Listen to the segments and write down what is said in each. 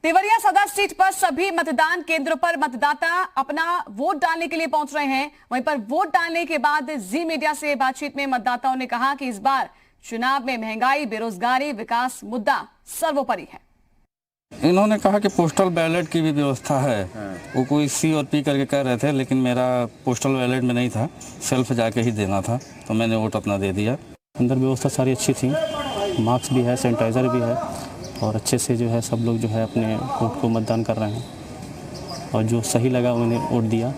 देवरिया सदर सीट पर सभी मतदान केंद्रों पर मतदाता अपना वोट डालने के लिए पहुंच रहे हैं। वहीं पर वोट डालने के बाद जी मीडिया से बातचीत में मतदाताओं ने कहा कि इस बार चुनाव में महंगाई, बेरोजगारी, विकास मुद्दा सर्वोपरि है। इन्होंने कहा कि पोस्टल बैलेट की भी व्यवस्था है। वो कोई सी और पी करके कह रहे थे, लेकिन मेरा पोस्टल बैलेट में नहीं था, सेल्फ जाके ही देना था, तो मैंने वोट अपना दे दिया। अंदर व्यवस्था सारी अच्छी थी, मास्क भी है, सैनिटाइज़र भी है और अच्छे से जो है सब लोग जो है अपने वोट को मतदान कर रहे हैं और जो सही लगा उन्हें वोट दिया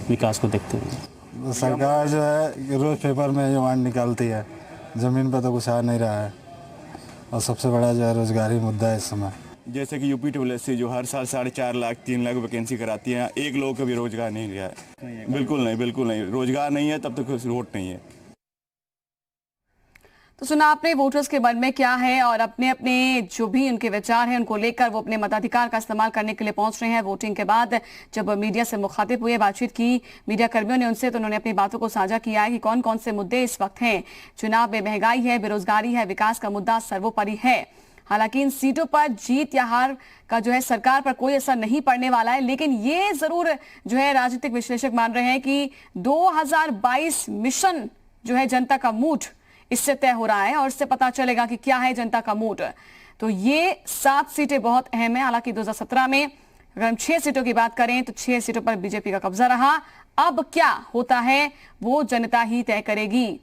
विकास को देखते हुए। सरकार जो है रोज़ पेपर में जो वांड निकालती है, ज़मीन पर तो कुछ आ नहीं रहा है और सबसे बड़ा जो है रोजगारी मुद्दा है इस समय। जैसे कि यूपी TSS जो हर साल 4.5 लाख 3 लाख वैकेंसी कराती है, एक लोग का भी रोजगार नहीं लिया है। बिल्कुल नहीं, रोजगार नहीं है तब तक वोट नहीं है। तो सुना आपने वोटर्स के मन में क्या है और अपने अपने जो भी उनके विचार हैं उनको लेकर वो अपने मताधिकार का इस्तेमाल करने के लिए पहुंच रहे हैं। वोटिंग के बाद जब मीडिया से मुखातिब हुए, बातचीत की मीडिया कर्मियों ने उनसे, तो उन्होंने अपनी बातों को साझा किया है कि कौन कौन से मुद्दे इस वक्त हैं। चुनाव में महंगाई है, बेरोजगारी है, विकास का मुद्दा सर्वोपरि है। हालांकि इन सीटों पर जीत या हार का जो है सरकार पर कोई असर नहीं पड़ने वाला है, लेकिन ये जरूर जो है राजनीतिक विश्लेषक मान रहे हैं कि 2022 मिशन जो है जनता का मूड इससे तय हो रहा है और इससे पता चलेगा कि क्या है जनता का मूड। तो ये 7 सीटें बहुत अहम है। हालांकि 2017 में अगर हम 6 सीटों की बात करें तो 6 सीटों पर बीजेपी का कब्जा रहा। अब क्या होता है वो जनता ही तय करेगी।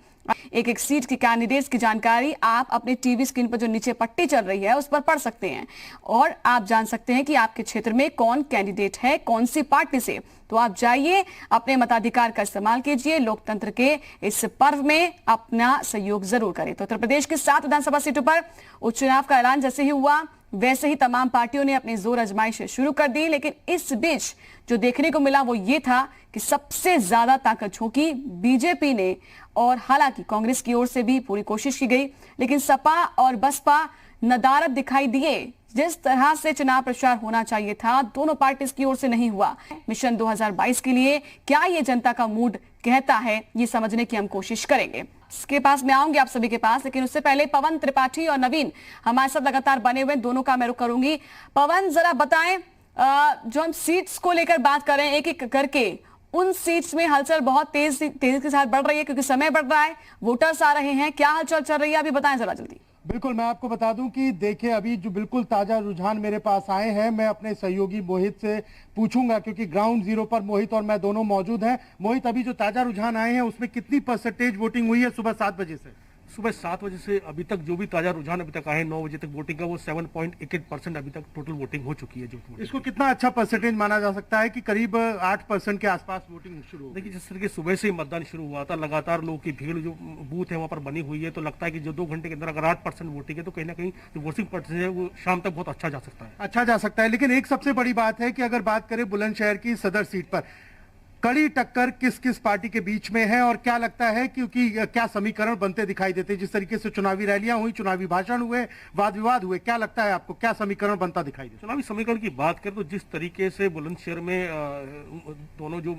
एक एक सीट की कैंडिडेट्स की जानकारी आप अपने टीवी स्क्रीन पर जो नीचे पट्टी चल रही है उस पर पढ़ सकते हैं और आप जान सकते हैं कि आपके क्षेत्र में कौन कैंडिडेट है, कौन सी पार्टी से। तो आप जाइए, अपने मताधिकार का इस्तेमाल कीजिए, लोकतंत्र के इस पर्व में अपना सहयोग जरूर करें। तो उत्तर प्रदेश की 7 विधानसभा सीटों पर उपचुनाव का ऐलान जैसे ही हुआ वैसे ही तमाम पार्टियों ने अपनी जोर आजमाइश शुरू कर दी। लेकिन इस बीच जो देखने को मिला वो ये था कि सबसे ज्यादा ताकत झोंकी बीजेपी ने और हालांकि कांग्रेस की ओर से भी पूरी कोशिश की गई, लेकिन सपा और बसपा नदारद दिखाई दिए। जिस तरह से चुनाव प्रचार होना चाहिए था दोनों पार्टी की ओर से नहीं हुआ। मिशन 2022 के लिए क्या ये जनता का मूड कहता है, ये समझने की हम कोशिश करेंगे। इसके पास मैं आऊंगी आप सभी के पास, लेकिन उससे पहले पवन त्रिपाठी और नवीन हमारे साथ लगातार बने हुए, दोनों का मैं रुख करूंगी। पवन, जरा बताएं, जो हम सीट्स को लेकर बात कर रहे हैं एक एक करके, उन सीट्स में हलचल बहुत तेजी के साथ बढ़ रही है क्योंकि समय बढ़ रहा है, वोटर्स आ रहे हैं, क्या हलचल चल रही है अभी बताएं जरा जल्दी। बिल्कुल, मैं आपको बता दूं कि देखिए अभी जो बिल्कुल ताजा रुझान मेरे पास आए हैं, मैं अपने सहयोगी मोहित से पूछूंगा क्योंकि ग्राउंड जीरो पर मोहित और मैं दोनों मौजूद हैं। मोहित, अभी जो ताजा रुझान आए हैं उसमें कितनी परसेंटेज वोटिंग हुई है सुबह 7 बजे से? सुबह 7 बजे से अभी तक जो भी ताजा रुझान अभी तक आए 9 बजे तक वोटिंग का वो 7.88% अभी तक टोटल वोटिंग हो चुकी है। जो इसको कितना अच्छा परसेंटेज माना जा सकता है कि करीब 8% के आसपास वोटिंग शुरू हो? देखिए, जिस तरीके सुबह से ही मतदान शुरू हुआ था, लगातार लोगों की भीड़ जो बूथ है वहाँ पर बनी हुई है, तो लगता है कि जो 2 घंटे के अंदर अगर 8% वोटिंग है तो कहीं ना कहीं जो वोटिंग परसेंटेज है वो शाम तक बहुत अच्छा जा सकता है। लेकिन एक सबसे बड़ी बात है कि अगर बात करें बुलंदशहर की सदर सीट पर कड़ी टक्कर किस किस पार्टी के बीच में है और क्या लगता है क्योंकि क्या समीकरण बनते दिखाई देते हैं? जिस तरीके से चुनावी रैलियां हुई, चुनावी भाषण हुए, वाद विवाद हुए, क्या लगता है आपको क्या समीकरण बनता दिखाई देता? चुनावी समीकरण की बात करें तो जिस तरीके से बुलंदशहर में दोनों जो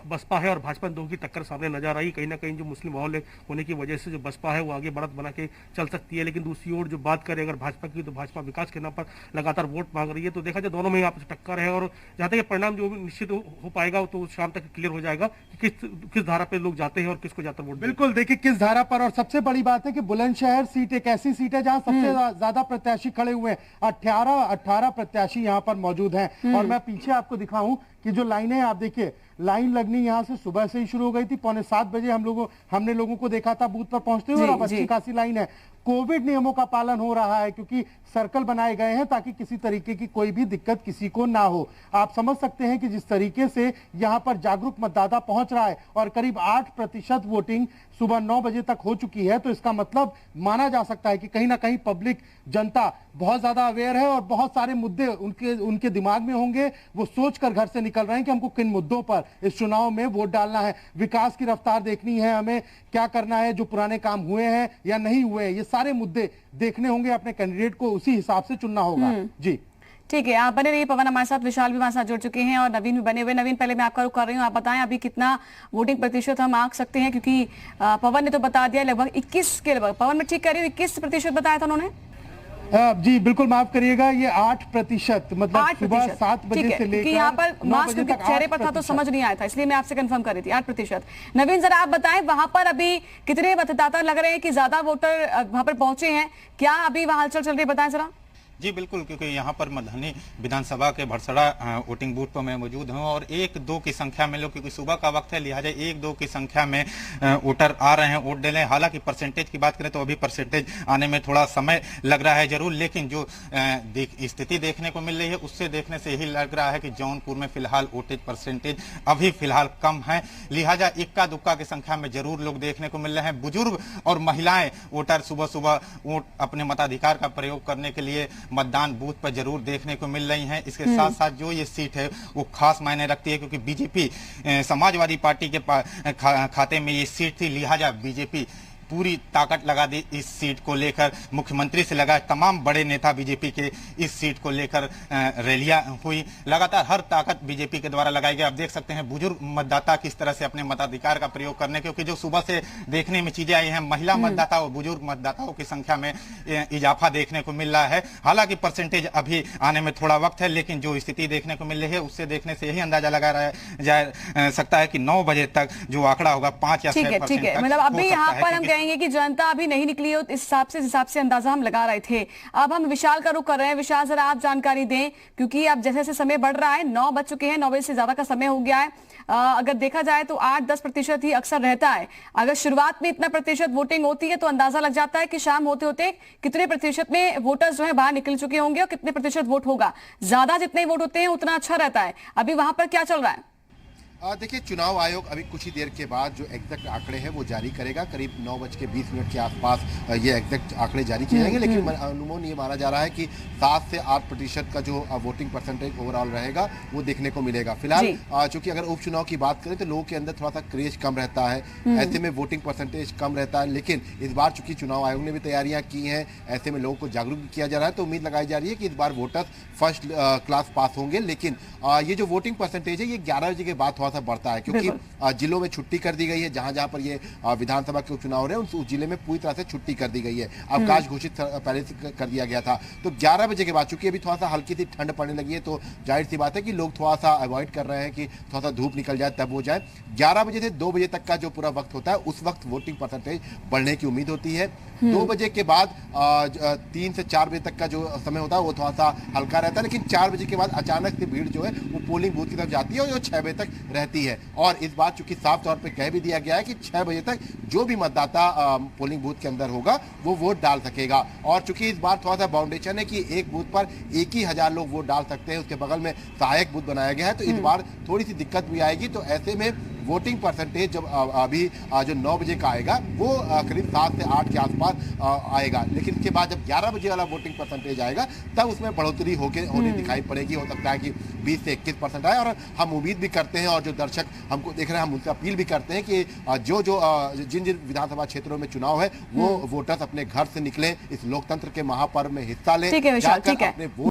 बसपा है और भाजपा दोनों की टक्कर सामने नजर आई, कहीं ना कहीं जो मुस्लिम माहौल होने की वजह से जो बसपा है वो आगे बढ़त बना के चल सकती है। लेकिन दूसरी ओर जो बात करें अगर भाजपा की, तो भाजपा विकास के नाम पर लगातार वोट मांग रही है। तो देखा जाए दोनों में आपस टक्कर है और जहां तक परिणाम जो निश्चित हो पाएगा तो शाम तक क्लियर हो जाएगा किस धारा पे लोग जाते हैं और किसको जाकर वोट। बिल्कुल, देखिए किस धारा पर। और सबसे बड़ी बात है कि बुलंदशहर सीट एक ऐसी सीट है जहां सबसे ज्यादा प्रत्याशी खड़े हुए हैं। 18 प्रत्याशी यहां पर मौजूद हैं। और मैं पीछे आपको दिखाऊं कि जो लाइनें आप देखिए, लाइन लगनी यहाँ से सुबह से ही शुरू हो गई थी। 6:45 बजे हमने लोगों को देखा था बूथ पर पहुंचते हुए और अब अच्छी खासी लाइन है। कोविड नियमों का पालन हो रहा है क्योंकि सर्कल बनाए गए हैं ताकि किसी तरीके की कोई भी दिक्कत किसी को ना हो। आप समझ सकते हैं कि जिस तरीके से यहाँ पर जागरूक मतदाता पहुंच रहा है और करीब 8% वोटिंग सुबह 9 बजे तक हो चुकी है, तो इसका मतलब माना जा सकता है कि कहीं ना कहीं पब्लिक, जनता बहुत ज्यादा अवेयर है और बहुत सारे मुद्दे उनके दिमाग में होंगे। वो सोचकर घर से निकल रहे हैं कि हमको किन मुद्दों पर इस चुनाव में वोट डालना है, विकास की रफ्तार देखनी है, हमें क्या करना है, जो पुराने काम हुए हैं या नहीं हुए, ये सारे मुद्दे देखने होंगे। अपने कैंडिडेट को उसी हिसाब से चुनना होगा। जी ठीक है, आप बने रहिए। पवन हमारे साथ, विशाल भी हमारे साथ जुड़ चुके हैं और नवीन भी बने हुए। नवीन, पहले मैं आपका रुख कर रही हूँ, आप बताएं अभी कितना वोटिंग प्रतिशत हम आंक सकते हैं, क्योंकि पवन ने तो बता दिया लगभग 21 के लगभग। पवन, मैं ठीक कह रही हूँ 21% बताया था उन्होंने? जी बिल्कुल, माफ करिएगा, ये 8% मतलब 8%। सुबह 7 बजे ठीक है, से लेकर क्योंकि यहाँ पर 9 मास्क बजे उनके तक चेहरे पर था तो 8%। समझ नहीं आया था, इसलिए मैं आपसे कंफर्म कर रही थी 8%। नवीन, जरा आप बताएं वहां पर अभी कितने मतदाता लग रहे हैं कि ज्यादा वोटर वहां पर पहुंचे हैं, क्या अभी वहां हलचल चल रही है, बताएं जरा। जी बिल्कुल, क्योंकि यहाँ पर मधुबनी विधानसभा के भरसड़ा वोटिंग बूथ पर मैं मौजूद हूँ और 1-2 की संख्या में लोग, क्योंकि सुबह का वक्त है लिहाजा 1-2 की संख्या में वोटर आ रहे हैं वोट देने। हालांकि परसेंटेज की बात करें तो अभी परसेंटेज आने में थोड़ा समय लग रहा है जरूर, लेकिन जो स्थिति देखने को मिल रही है उससे देखने से यही लग रहा है कि जौनपुर में फिलहाल वोटेज परसेंटेज अभी फिलहाल कम है, लिहाजा इक्का दुक्का की संख्या में जरूर लोग देखने को मिल रहे हैं। बुजुर्ग और महिलाएं वोटर सुबह सुबह वोट अपने मताधिकार का प्रयोग करने के लिए मतदान बूथ पर जरूर देखने को मिल रही हैं। इसके साथ साथ जो ये सीट है वो खास मायने रखती है, क्योंकि बीजेपी समाजवादी पार्टी के खाते में ये सीट थी, लिहाजा बीजेपी पूरी ताकत लगा दी इस सीट को लेकर। मुख्यमंत्री से लगा तमाम बड़े नेता बीजेपी के इस सीट को लेकर रैलियां हुई, लगातार हर ताकत बीजेपी के द्वारा लगाई गई। आप देख सकते हैं बुजुर्ग मतदाता किस तरह से अपने मताधिकार का प्रयोग करने, क्योंकि जो सुबह से देखने में चीजें आई हैं, महिला मतदाता और बुजुर्ग मतदाताओं की संख्या में इजाफा देखने को मिल रहा है। हालांकि परसेंटेज अभी आने में थोड़ा वक्त है, लेकिन जो स्थिति देखने को मिल रही है उससे देखने से यही अंदाजा लगा जा सकता है कि 9 बजे तक जो आंकड़ा होगा 5 या 6% ठीक है, मतलब अभी यहाँ पर हम कहेंगे कि जनता अभी नहीं निकली हो, इस हिसाब से अंदाजा हम लगा रहे थे। अब हम विशाल का रुख कर रहे हैं। विशाल, जरा आप जानकारी दें, क्योंकि अब जैसे जैसे समय बढ़ रहा है, 9 बज चुके हैं, 9 बजे से ज्यादा का समय हो गया है। अगर देखा जाए तो 8-10% ही अक्सर रहता है। अगर शुरुआत में इतना प्रतिशत वोटिंग होती है तो अंदाजा लग जाता है कि शाम होते होते कितने प्रतिशत में वोटर्स जो है बाहर निकल चुके होंगे और कितने प्रतिशत वोट होगा। ज्यादा जितने वोट होते हैं उतना अच्छा रहता है। अभी वहां पर क्या चल रहा है? देखिए, चुनाव आयोग अभी कुछ ही देर के बाद जो एग्जैक्ट आंकड़े हैं वो जारी करेगा। करीब 9:20 के आसपास ये एग्जैक्ट आंकड़े जारी किए जाएंगे, लेकिन अनुमान ये माना जा रहा है कि 7 से 8% का जो वोटिंग परसेंटेज ओवरऑल रहेगा वो देखने को मिलेगा। फिलहाल चूंकि अगर उपचुनाव की बात करें तो लोगों के अंदर थोड़ा सा क्रेज कम रहता है, ऐसे में वोटिंग परसेंटेज कम रहता है। लेकिन इस बार चूंकि चुनाव आयोग ने भी तैयारियां की हैं, ऐसे में लोगों को जागरूक भी किया जा रहा है, तो उम्मीद लगाई जा रही है कि इस बार वोटर्स फर्स्ट क्लास पास होंगे। लेकिन ये जो वोटिंग परसेंटेज है ये 11 बजे के बाद थोड़ा सा बढ़ता है, क्योंकि जिलों में छुट्टी कर दी गई है। जहां जहां पर ये विधानसभा के उपचुनाव हो रहे हैं उस जिले में पूरी तरह से छुट्टी कर दी गई है, अवकाश घोषित पहले से कर दिया गया था। तो 11 बजे के बाद चूंकि अभी थोड़ा सा हल्की सी ठंड पड़ने लगी है, तो जाहिर सी बात है कि लोग थोड़ा सा अवॉइड कर रहे हैं कि थोड़ा सा धूप निकल जाए तब हो जाए। 11 बजे से 2 बजे तक का जो पूरा वक्त होता है उस वक्त वोटिंग परसेंटेज बढ़ने की उम्मीद होती है। 2 बजे के बाद 3 से 4 बजे तक का जो समय होता है वो थोड़ा सा हल्का रहता है, लेकिन 4 बजे के बाद अचानक से भीड़ जो है वो पोलिंग बूथ की तरफ जाती है और जो 6 बजे तक रहती है। और इस बार चूंकि साफ तौर पे कह भी दिया गया है कि 6 बजे तक जो भी मतदाता पोलिंग बूथ के अंदर होगा वो वोट डाल सकेगा। और चूंकि इस बार थोड़ा सा बाउंडेशन है कि एक बूथ पर 1,000 लोग वोट डाल सकते हैं, उसके बगल में सहायक बूथ बनाया गया है, तो इस बार थोड़ी सी दिक्कत भी आएगी। तो ऐसे में वोटिंग परसेंटेज जब अभी जो 9 बजे का आएगा वो करीब 7 से 8 के आसपास आएगा, लेकिन इसके बाद जब 11 बजे वाला वोटिंग परसेंटेज आएगा तब उसमें बढ़ोतरी होने दिखाई पड़ेगी। हो सकता है कि 20 से 21% आए। और हम उम्मीद भी करते हैं, और जो दर्शक हमको देख रहे हैं हम उनसे अपील भी करते हैं कि जिन विधानसभा क्षेत्रों में चुनाव है वो वोटर्स अपने घर से निकले, इस लोकतंत्र के महापर्व में हिस्सा लें। ठीक है विशाल, ठीक है।